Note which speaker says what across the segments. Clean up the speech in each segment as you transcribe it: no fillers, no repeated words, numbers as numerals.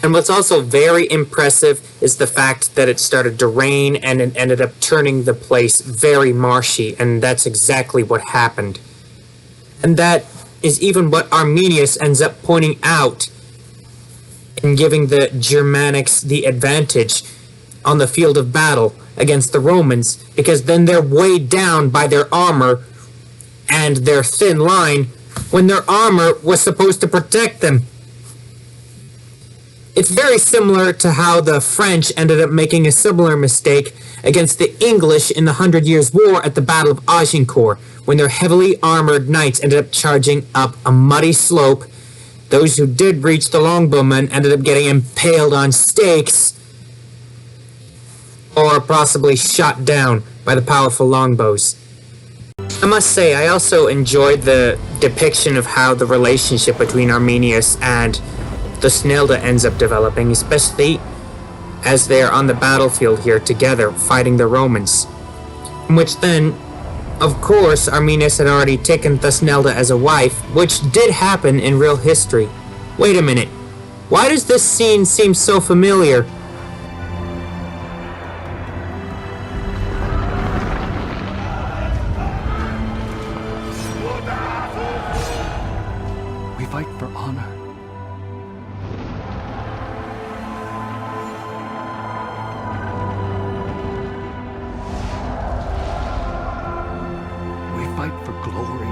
Speaker 1: And what's also very impressive is the fact that it started to rain and it ended up turning the place very marshy, and that's exactly what happened. And that is even what Arminius ends up pointing out in giving the Germanics the advantage on the field of battle against the Romans, because then they're weighed down by their armor and their thin line when their armor was supposed to protect them. It's very similar to how the French ended up making a similar mistake against the English in the 100 Years' War at the Battle of Agincourt, when their heavily armored knights ended up charging up a muddy slope. Those who did reach the longbowmen ended up getting impaled on stakes or possibly shot down by the powerful longbows. I must say, I also enjoyed the depiction of how the relationship between Arminius and Thusnelda ends up developing, especially as they are on the battlefield here together, fighting the Romans. In which then, of course, Arminius had already taken Thusnelda as a wife, which did happen in real history. Wait a minute, why does this scene seem so familiar?
Speaker 2: We fight for honor. We fight for glory.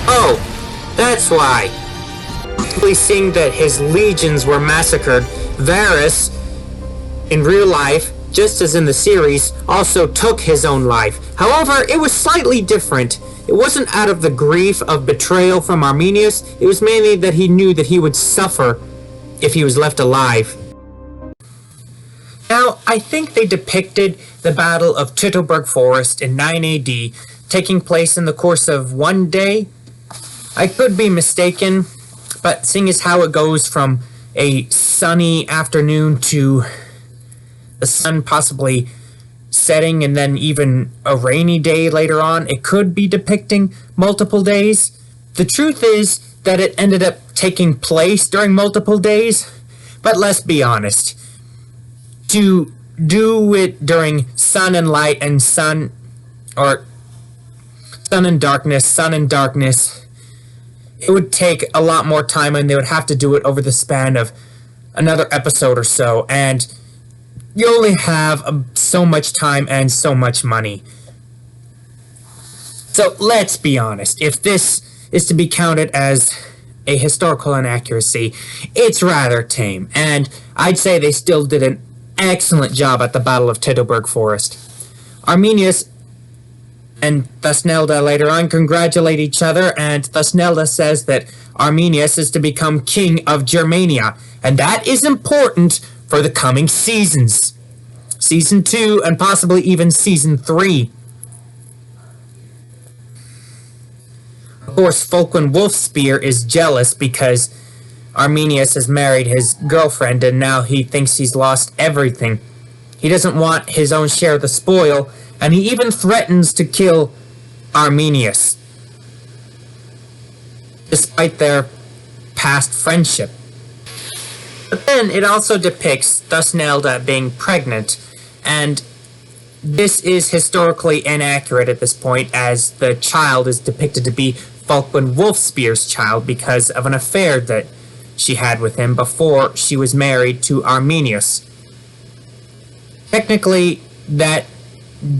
Speaker 1: Oh, that's why. Seeing that his legions were massacred, Varus, in real life, just as in the series, also took his own life. However, it was slightly different. It wasn't out of the grief of betrayal from Arminius, it was mainly that he knew that he would suffer if he was left alive. Now, I think they depicted the Battle of Teutoburg Forest in 9 AD taking place in the course of one day. I could be mistaken, but seeing as how it goes from a sunny afternoon to the sun possibly setting and then even a rainy day later on, it could be depicting multiple days. The truth is that it ended up taking place during multiple days, but let's be honest. To do it during sun and light and sun and darkness, it would take a lot more time, and they would have to do it over the span of another episode or so, and you only have so much time and so much money. So let's be honest, if this is to be counted as a historical inaccuracy, it's rather tame, and I'd say they still did an excellent job at the Battle of Teutoburg Forest. Arminius and Thusnelda later on congratulate each other, and Thusnelda says that Arminius is to become king of Germania, and that is important for the coming seasons. Season 2 and possibly even Season 3. Of course, Fulquin Wolfspear is jealous because Arminius has married his girlfriend and now he thinks he's lost everything. He doesn't want his own share of the spoil, and he even threatens to kill Arminius, despite their past friendship. But then it also depicts Thusnelda being pregnant, and this is historically inaccurate at this point, as the child is depicted to be Fulquin Wolfspear's child because of an affair that she had with him before she was married to Arminius. Technically, that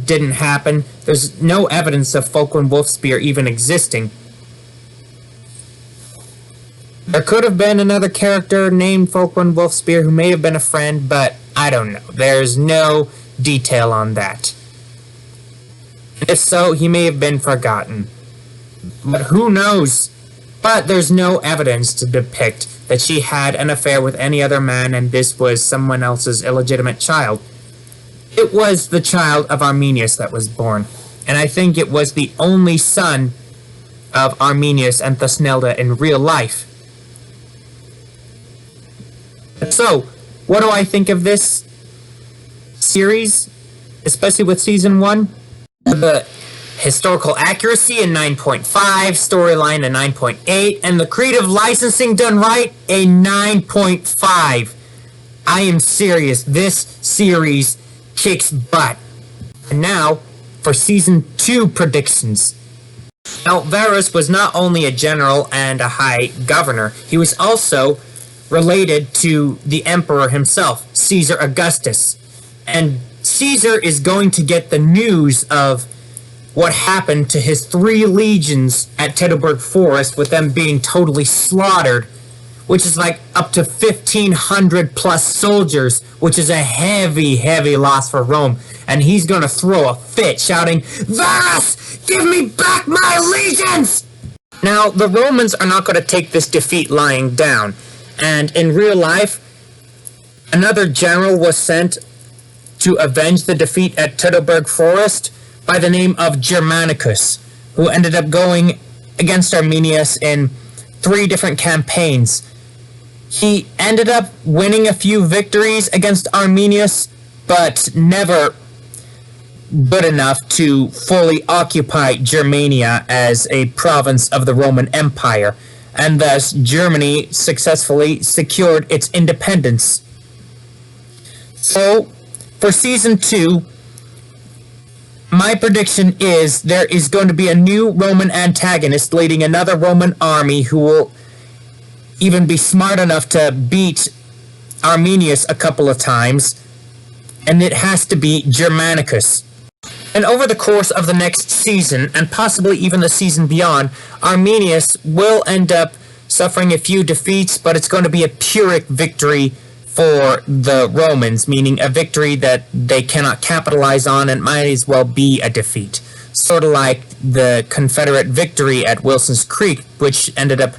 Speaker 1: didn't happen. There's no evidence of Fulquin Wolfspear even existing. There could have been another character named Fulquin Wolfspear who may have been a friend, but I don't know. There's no detail on that. If so, he may have been forgotten. But who knows? But there's no evidence to depict that she had an affair with any other man and this was someone else's illegitimate child. It was the child of Arminius that was born, and I think it was the only son of Arminius and Thusnelda in real life. So, what do I think of this series, especially with season 1? The historical accuracy a 9.5, storyline a 9.8, and the creative licensing done right a 9.5. I am serious, this series kicks butt. And now for season 2 predictions. Now, Varus was not only a general and a high governor, he was also related to the emperor himself, Caesar Augustus. And Caesar is going to get the news of what happened to his 3 legions at Teutoburg Forest, with them being totally slaughtered, which is like up to 1,500 plus soldiers, which is a heavy, heavy loss for Rome. And he's going to throw a fit, shouting, "Varus, give me back my legions!" Now, the Romans are not going to take this defeat lying down. And in real life, another general was sent to avenge the defeat at Teutoburg Forest by the name of Germanicus, who ended up going against Arminius in 3 different campaigns. He ended up winning a few victories against Arminius, but never good enough to fully occupy Germania as a province of the Roman Empire, and thus Germany successfully secured its independence. So, for season 2, my prediction is there is going to be a new Roman antagonist leading another Roman army who will even be smart enough to beat Arminius a couple of times, and it has to be Germanicus. And over the course of the next season, and possibly even the season beyond, Arminius will end up suffering a few defeats, but it's going to be a Pyrrhic victory for the Romans, meaning a victory that they cannot capitalize on and might as well be a defeat. Sort of like the Confederate victory at Wilson's Creek, which ended up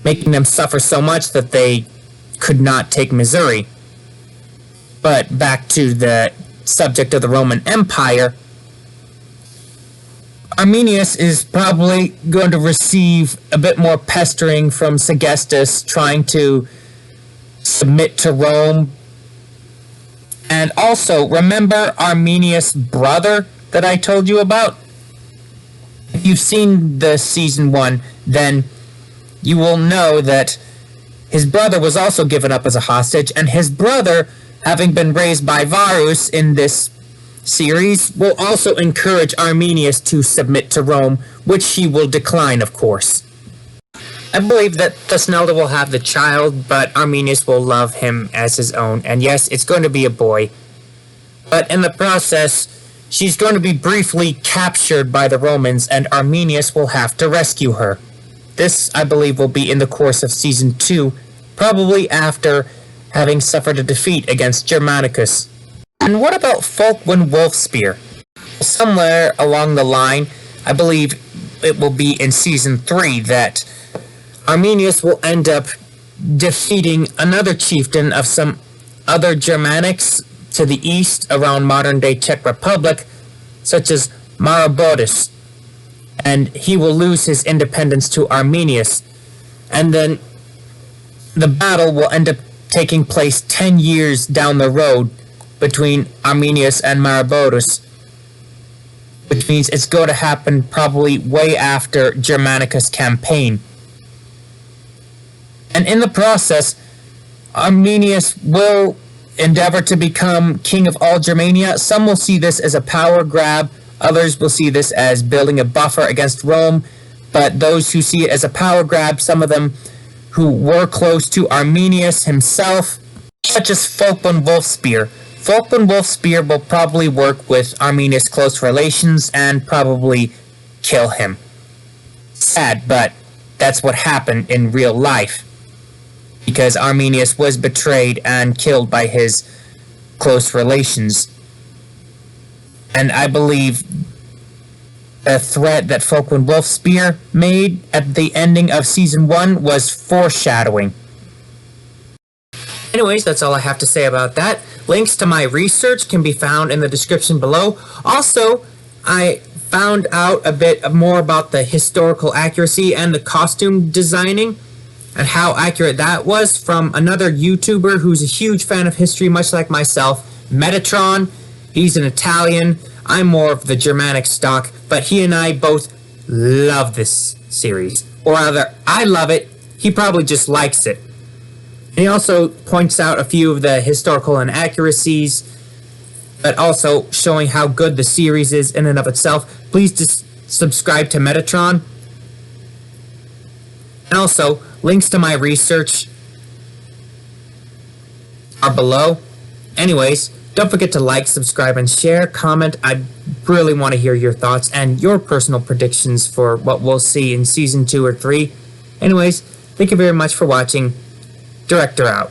Speaker 1: making them suffer so much that they could not take Missouri. But back to the subject of the Roman Empire, Arminius is probably going to receive a bit more pestering from Segestus, trying to submit to Rome. And also, remember Arminius' brother that I told you about? If you've seen the season 1, then you will know that his brother was also given up as a hostage, and his brother, having been raised by Varus in this series, will also encourage Arminius to submit to Rome, which he will decline, of course. I believe that Thusnelda will have the child, but Arminius will love him as his own, and yes, it's going to be a boy. But in the process, she's going to be briefly captured by the Romans, and Arminius will have to rescue her. This, I believe, will be in the course of season 2, probably after having suffered a defeat against Germanicus. And what about Fulkwen Wolfspear? Somewhere along the line, I believe it will be in season 3 that Arminius will end up defeating another chieftain of some other Germanics to the east around modern-day Czech Republic, such as Marabodus, and he will lose his independence to Arminius, and then the battle will end up taking place 10 years down the road between Arminius and Marabodus, which means it's going to happen probably way after Germanicus' campaign. And in the process, Arminius will endeavor to become king of all Germania. Some will see this as a power grab, others will see this as building a buffer against Rome, but those who see it as a power grab, some of them who were close to Arminius himself, such as Fulkwen Wolfspear. Fulkwen Wolfspear will probably work with Arminius' close relations and probably kill him. Sad, but that's what happened in real life, because Arminius was betrayed and killed by his close relations. And I believe The threat that Falkland Wolfspear made at the ending of Season 1 was foreshadowing. Anyways, that's all I have to say about that. Links to my research can be found in the description below. Also, I found out a bit more about the historical accuracy and the costume designing and how accurate that was from another YouTuber who's a huge fan of history, much like myself, Metatron. He's an Italian. I'm more of the Germanic stock, but he and I both love this series. Or rather, I love it. He probably just likes it. And he also points out a few of the historical inaccuracies, but also showing how good the series is in and of itself. Please just subscribe to Metatron. And also, links to my research are below. Anyways, don't forget to like, subscribe, and share, comment. I really want to hear your thoughts and your personal predictions for what we'll see in Season 2 or 3. Anyways, thank you very much for watching. Director out.